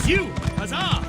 You! Huzzah!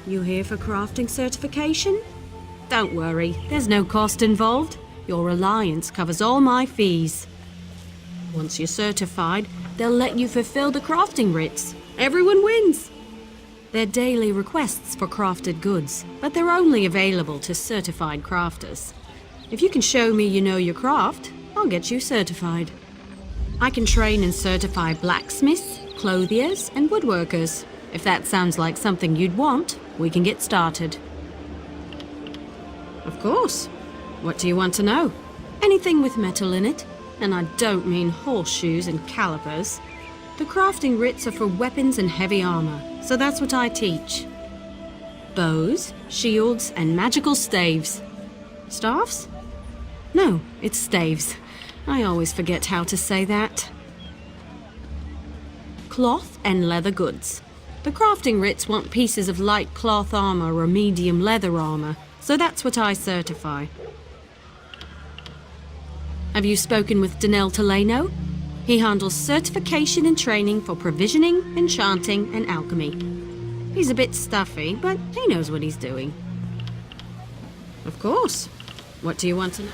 You here for crafting certification? Don't worry, there's no cost involved. Your alliance covers all my fees. Once you're certified, they'll let you fulfill the crafting writs. Everyone wins! They're daily requests for crafted goods, but they're only available to certified crafters. If you can show me you know your craft, I'll get you certified. I can train and certify blacksmiths, clothiers, and woodworkers. If that sounds like something you'd want, we can get started. Of course. What do you want to know? Anything with metal in it. And I don't mean horseshoes and calipers. The crafting writs are for weapons and heavy armor, so that's what I teach. Bows, shields, and magical staves. Staffs? No, it's staves. I always forget how to say that. Cloth and leather goods. The crafting writs want pieces of light cloth armor or medium leather armor, so that's what I certify. Have you spoken with Danel Teleno? He handles certification and training for provisioning, enchanting, and alchemy. He's a bit stuffy, but he knows what he's doing. Of course. What do you want to know?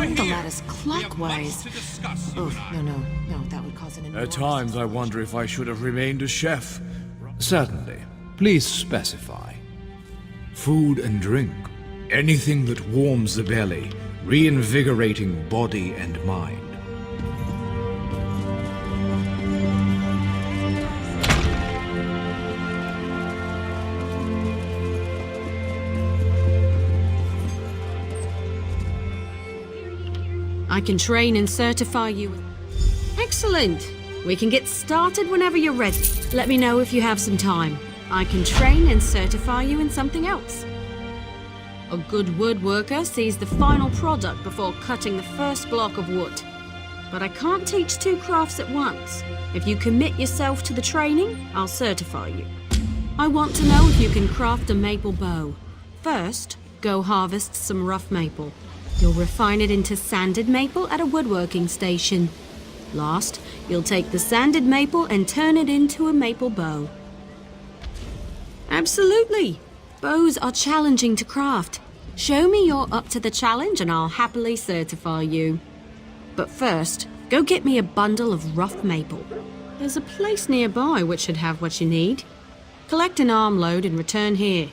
The lattice clockwise. Oh, no, that would cause an enormous... At times I wonder if I should have remained a chef. Certainly. Please specify. Food and drink. Anything that warms the belly, reinvigorating body and mind. I can train and certify you. Excellent! We can get started whenever you're ready. Let me know if you have some time. I can train and certify you in something else. A good woodworker sees the final product before cutting the first block of wood. But I can't teach two crafts at once. If you commit yourself to the training, I'll certify you. I want to know if you can craft a maple bow. First, go harvest some rough maple. You'll refine it into sanded maple at a woodworking station. Last, you'll take the sanded maple and turn it into a maple bow. Absolutely! Bows are challenging to craft. Show me you're up to the challenge and I'll happily certify you. But first, go get me a bundle of rough maple. There's a place nearby which should have what you need. Collect an armload and return here.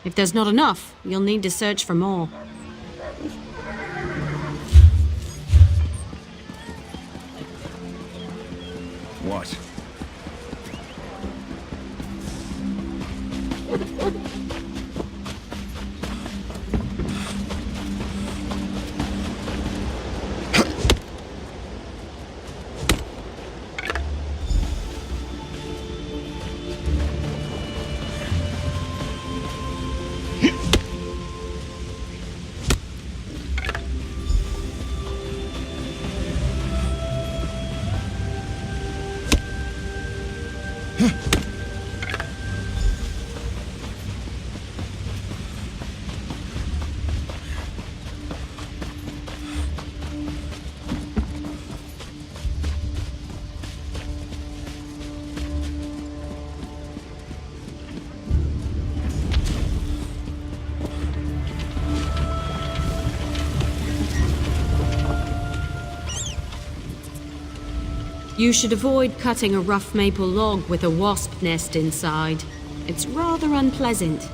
If there's not enough, you'll need to search for more. What? You should avoid cutting a rough maple log with a wasp nest inside. It's rather unpleasant.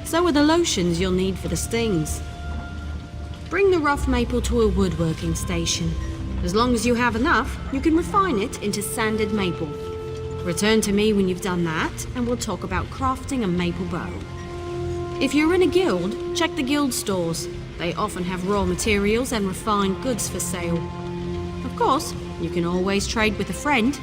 So are the lotions you'll need for the stings. Bring the rough maple to a woodworking station. As long as you have enough, you can refine it into sanded maple. Return to me when you've done that, and we'll talk about crafting a maple bow. If you're in a guild, check the guild stores. They often have raw materials and refined goods for sale. Of course, you can always trade with a friend.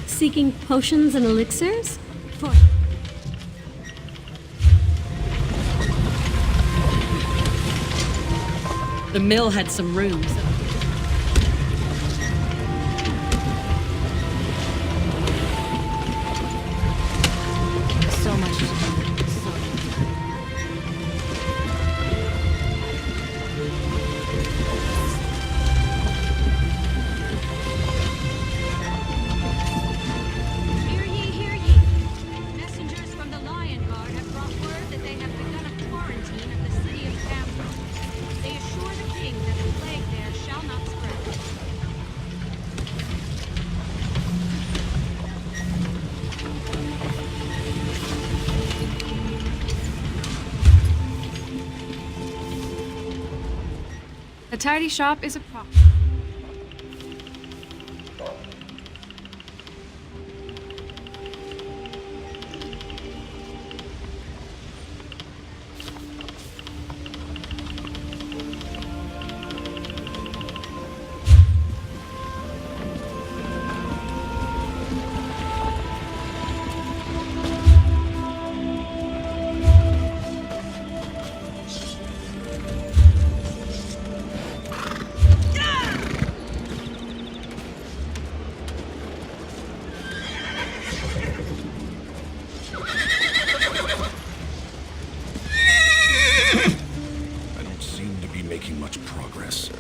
Seeking potions and elixirs? For... The mill had some rooms. So much to do. Hear ye, hear ye. Messengers from the Lion Guard have brought word that they have begun a quarantine of the city of Camden. They assure the king that the plague there shall not spread. A tidy shop is a problem. I don't seem to be making much progress.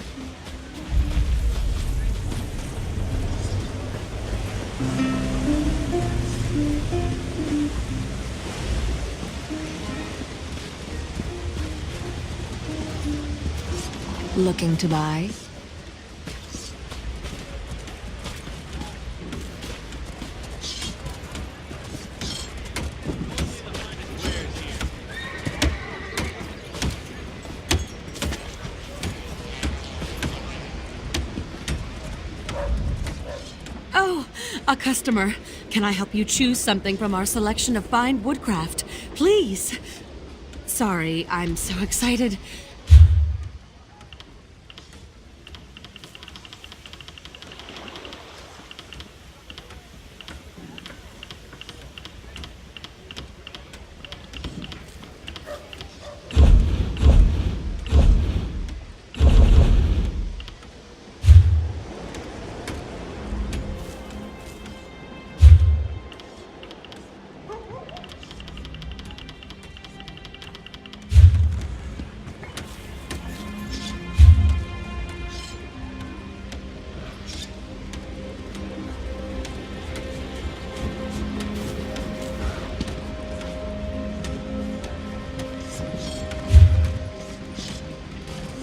Looking to buy? Oh, a customer. Can I help you choose something from our selection of fine woodcraft? Please. Sorry, I'm so excited.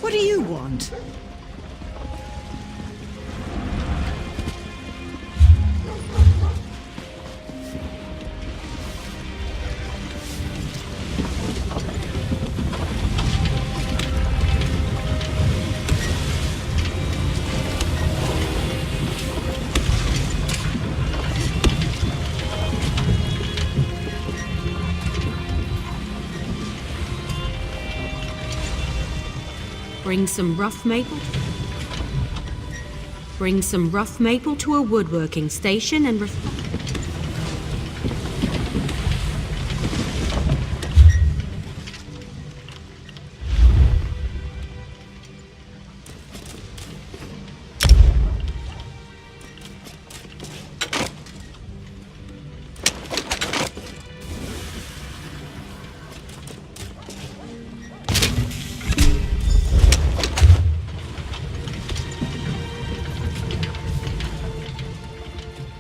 What do you want? Bring some rough maple. Bring some rough maple to a woodworking station and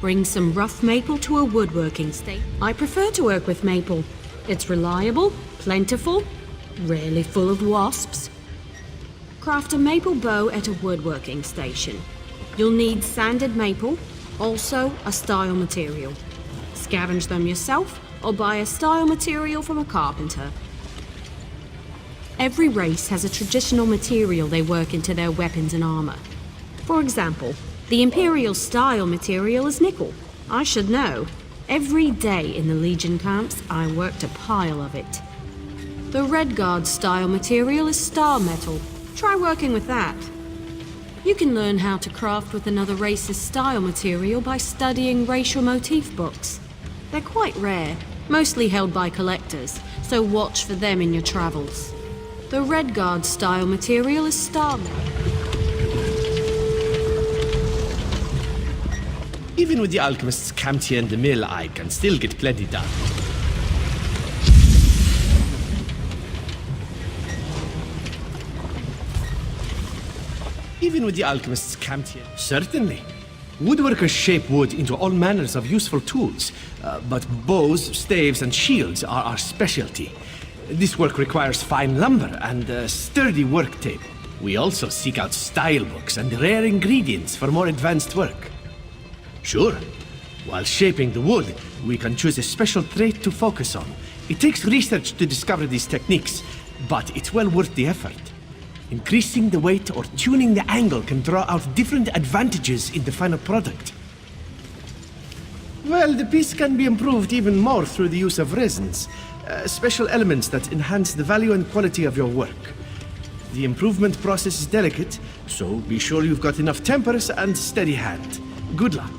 Bring some rough maple to a woodworking station. I prefer to work with maple. It's reliable, plentiful, rarely full of wasps. Craft a maple bow at a woodworking station. You'll need sanded maple, also a style material. Scavenge them yourself or buy a style material from a carpenter. Every race has a traditional material they work into their weapons and armor. For example, the Imperial style material is nickel. I should know. Every day in the Legion camps, I worked a pile of it. The Red Guard style material is star metal. Try working with that. You can learn how to craft with another race's style material by studying racial motif books. They're quite rare, mostly held by collectors, so watch for them in your travels. The Red Guard style material is star metal. Even with the alchemists camped here in the mill, I can still get plenty done. Even with the alchemists camped here? Certainly. Woodworkers shape wood into all manners of useful tools, but bows, staves, and shields are our specialty. This work requires fine lumber and a sturdy work table. We also seek out style books and rare ingredients for more advanced work. Sure. While shaping the wood, we can choose a special trait to focus on. It takes research to discover these techniques, but it's well worth the effort. Increasing the weight or tuning the angle can draw out different advantages in the final product. Well, the piece can be improved even more through the use of resins, special elements that enhance the value and quality of your work. The improvement process is delicate, so be sure you've got enough tempers and steady hand. Good luck.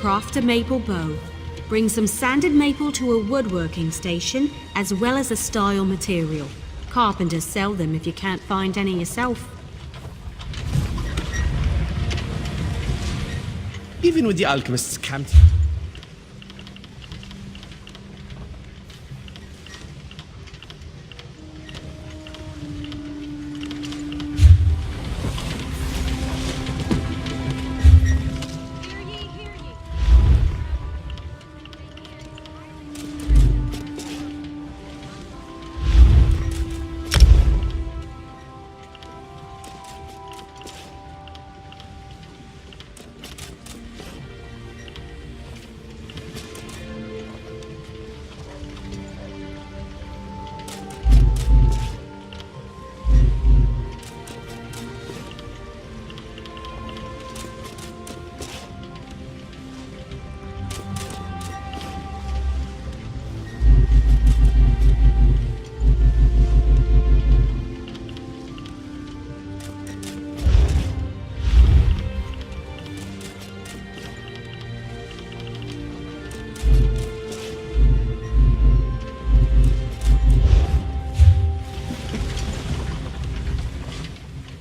Craft a maple bow. Bring some sanded maple to a woodworking station, as well as a style material. Carpenters sell them if you can't find any yourself. Even with the alchemists camped.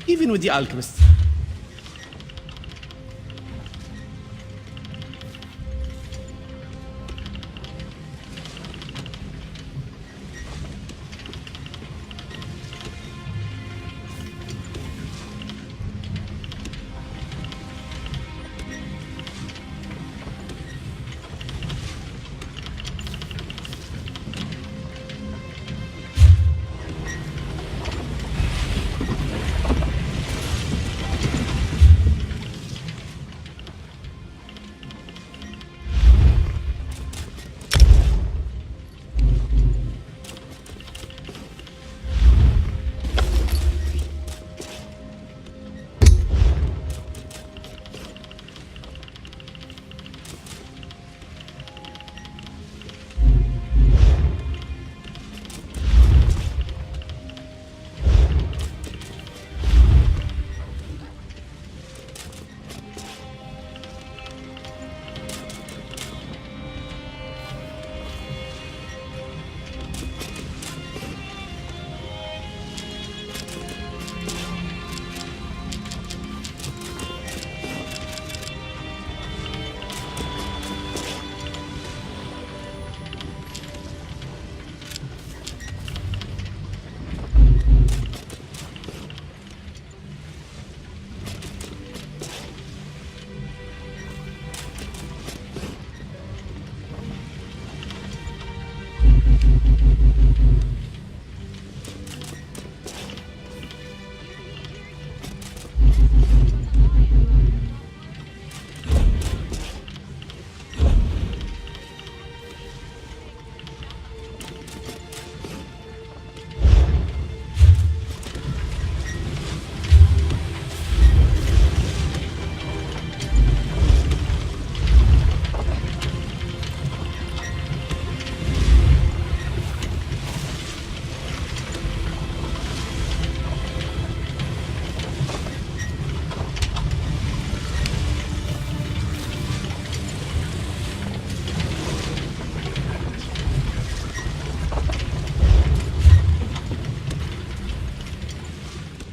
Even with the alchemists.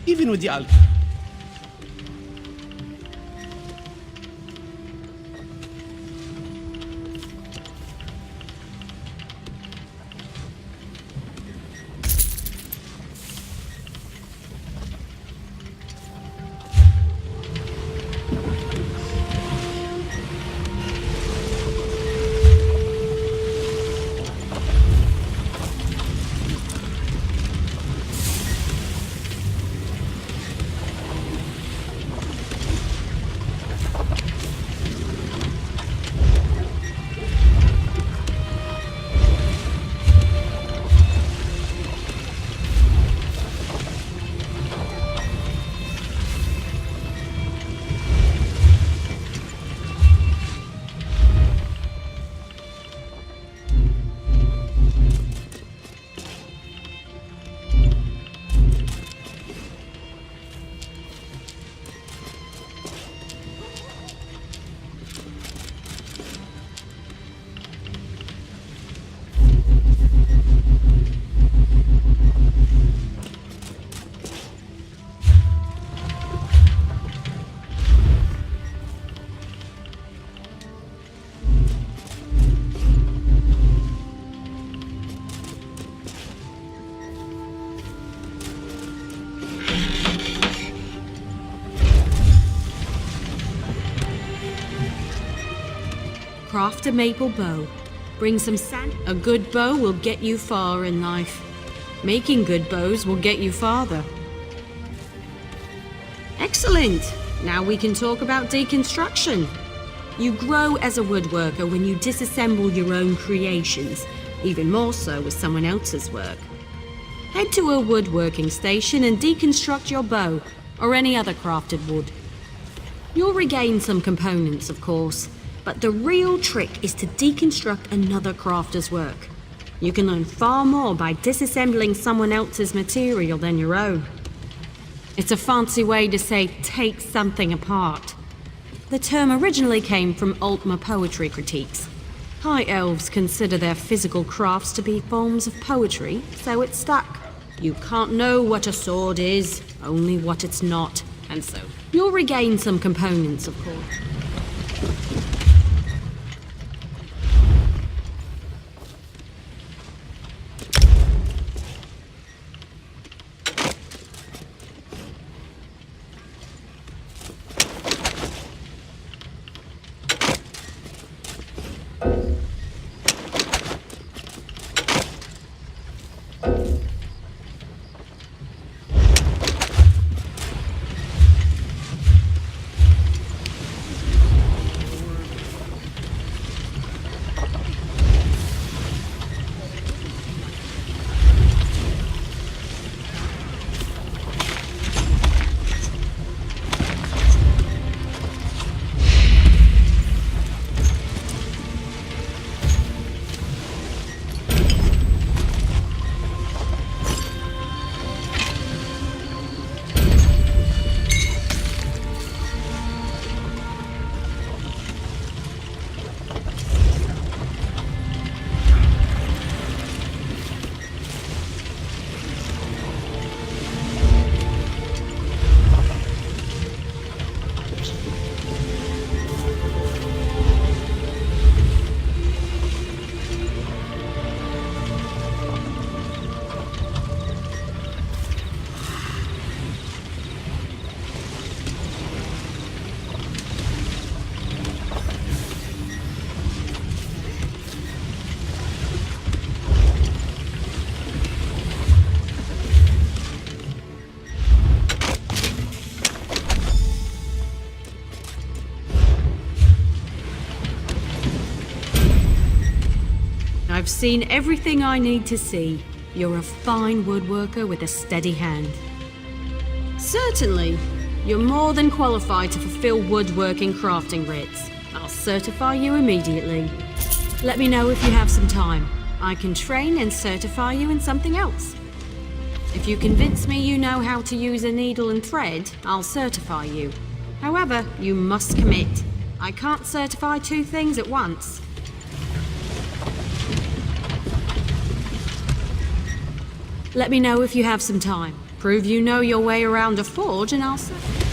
even with the algae. Craft a maple bow. Bring some sand. A good bow will get you far in life. Making good bows will get you farther. Excellent! Now we can talk about deconstruction. You grow as a woodworker when you disassemble your own creations, even more so with someone else's work. Head to a woodworking station and deconstruct your bow, or any other crafted wood. You'll regain some components, of course, but the real trick is to deconstruct another crafter's work. You can learn far more by disassembling someone else's material than your own. It's a fancy way to say take something apart. The term originally came from Altmer poetry critiques. High elves consider their physical crafts to be forms of poetry, so it stuck. You can't know what a sword is, only what it's not, and so you'll regain some components, of course. I've seen everything I need to see. You're a fine woodworker with a steady hand. Certainly. You're more than qualified to fulfill woodworking crafting writs. I'll certify you immediately. Let me know if you have some time. I can train and certify you in something else. If you convince me you know how to use a needle and thread, I'll certify you. However, you must commit. I can't certify two things at once. Let me know if you have some time. Prove you know your way around a forge and I'll say.